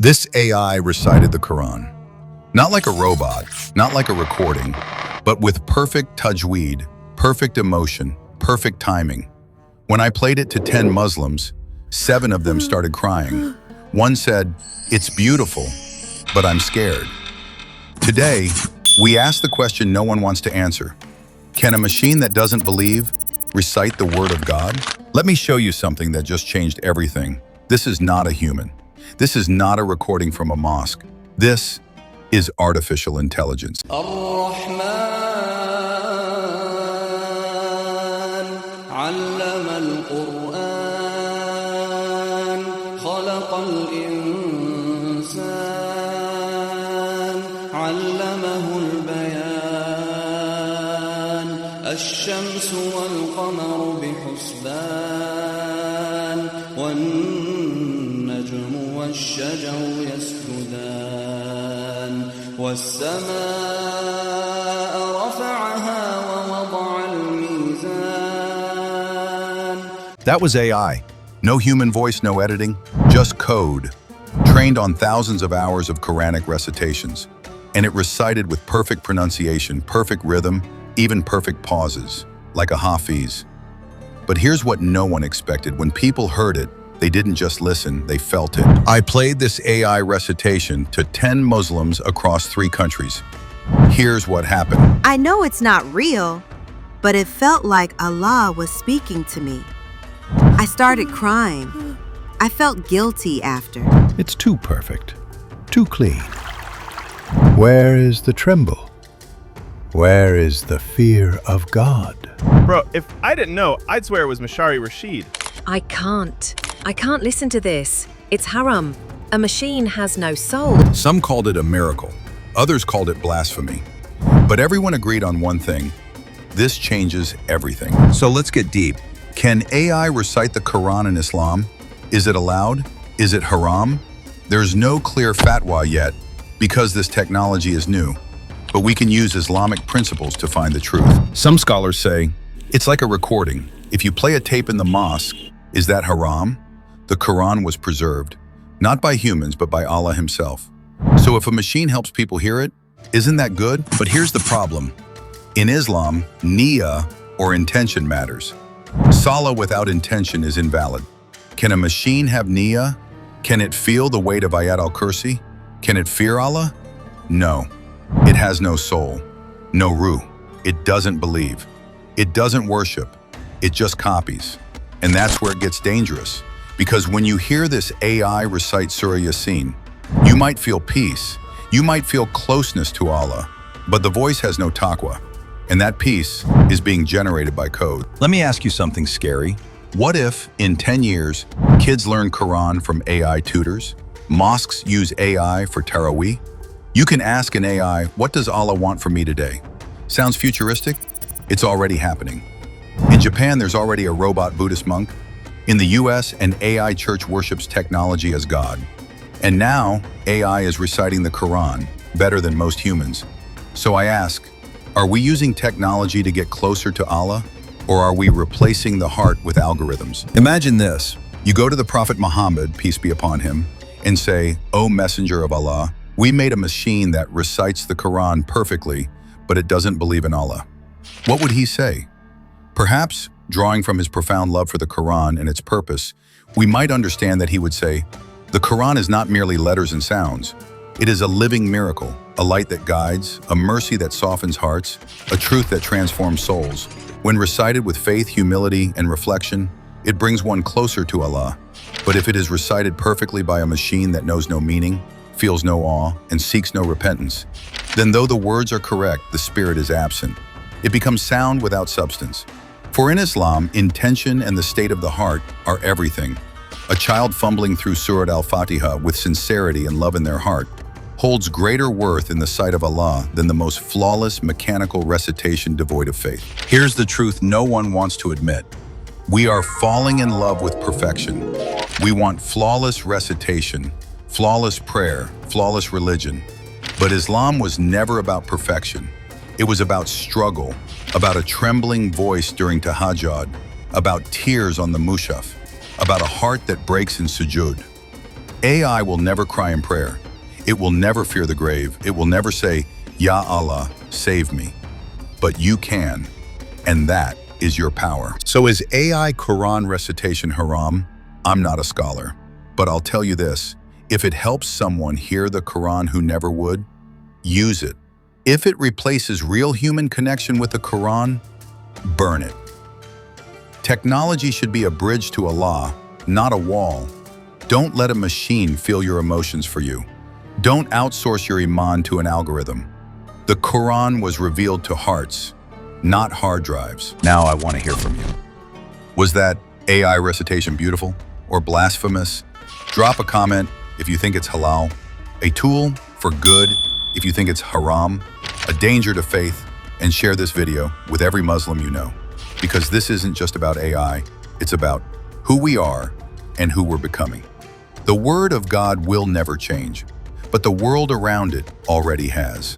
This AI recited the Quran. Not like a robot, not like a recording, but with perfect tajweed, perfect emotion, perfect timing. When I played it to 10 Muslims, 7 of them started crying. One said, "It's beautiful, but I'm scared." Today, we ask the question no one wants to answer. Can a machine that doesn't believe recite the word of God? Let me show you something that just changed everything. This is not a human. This is not a recording from a mosque. This is artificial intelligence. Ar-Rahman, allama al-Quran, khalaqa al-insan, allamahu al-bayan, ash-shamsu wal-qamaru bihusban, wan-najmu wash-shajaru yasjudan. والسماء رفعها ووضع الميزان. That was AI. No human voice, no editing, just code, trained on thousands of hours of Quranic recitations. And it recited with perfect pronunciation, perfect rhythm, even perfect pauses, like a hafiz. But here's what no one expected. When people heard it, they didn't just listen, they felt it. I played this AI recitation to 10 Muslims across 3 countries. Here's what happened. I know it's not real, but it felt like Allah was speaking to me. I started crying. I felt guilty after. It's too perfect, too clean. Where is the tremble? Where is the fear of God? Bro, if I didn't know, I'd swear it was Mishary Rashid. I can't listen to this. It's Haram. A machine has no soul. Some called it a miracle. Others called it blasphemy. But everyone agreed on one thing. This changes everything. So let's get deep. Can AI recite the Quran in Islam? Is it allowed? Is it haram? There's no clear fatwa yet because this technology is new. But we can use Islamic principles to find the truth. Some scholars say, it's like a recording. If you play a tape in the mosque, is that haram? The Quran was preserved, not by humans, but by Allah himself. So if a machine helps people hear it, isn't that good? But here's the problem. In Islam, niyyah, or intention, matters. Salah without intention is invalid. Can a machine have niyyah? Can it feel the weight of Ayat al-Kursi? Can it fear Allah? No. It has no soul, no ruh. It doesn't believe. It doesn't worship. It just copies. And that's where it gets dangerous. Because when you hear this AI recite Surah Yasin, you might feel peace. You might feel closeness to Allah. But the voice has no taqwa. And that peace is being generated by code. Let me ask you something scary. What if, in 10 years, kids learn Quran from AI tutors? Mosques use AI for Taraweeh? You can ask an AI, what does Allah want from me today? Sounds futuristic? It's already happening. In Japan, there's already a robot Buddhist monk. In the US, an AI church worships technology as God. And now, AI is reciting the Quran better than most humans. So I ask, are we using technology to get closer to Allah? Or are we replacing the heart with algorithms? Imagine this. You go to the Prophet Muhammad, peace be upon him, and say, "O Messenger of Allah, we made a machine that recites the Quran perfectly, but it doesn't believe in Allah." What would he say? Perhaps, drawing from his profound love for the Quran and its purpose, we might understand that he would say, the Quran is not merely letters and sounds. It is a living miracle, a light that guides, a mercy that softens hearts, a truth that transforms souls. When recited with faith, humility, and reflection, it brings one closer to Allah. But if it is recited perfectly by a machine that knows no meaning, feels no awe, and seeks no repentance, then though the words are correct, the spirit is absent. It becomes sound without substance. For in Islam, intention and the state of the heart are everything. A child fumbling through Surah Al-Fatiha with sincerity and love in their heart holds greater worth in the sight of Allah than the most flawless mechanical recitation devoid of faith. Here's the truth no one wants to admit. We are falling in love with perfection. We want flawless recitation, flawless prayer, flawless religion. But Islam was never about perfection. It was about struggle, about a trembling voice during tahajjud, about tears on the mushaf, about a heart that breaks in sujood. AI will never cry in prayer. It will never fear the grave. It will never say, Ya Allah, save me. But you can, and that is your power. So is AI Quran recitation haram? I'm not a scholar, but I'll tell you this. If it helps someone hear the Quran who never would, use it. If it replaces real human connection with the Quran, burn it. Technology should be a bridge to Allah, not a wall. Don't let a machine feel your emotions for you. Don't outsource your iman to an algorithm. The Quran was revealed to hearts, not hard drives. Now I want to hear from you. Was that AI recitation beautiful or blasphemous? Drop a comment if you think it's halal, a tool for good if you think it's haram, a danger to faith, and share this video with every Muslim you know. Because this isn't just about AI, it's about who we are and who we're becoming. The word of God will never change, but the world around it already has.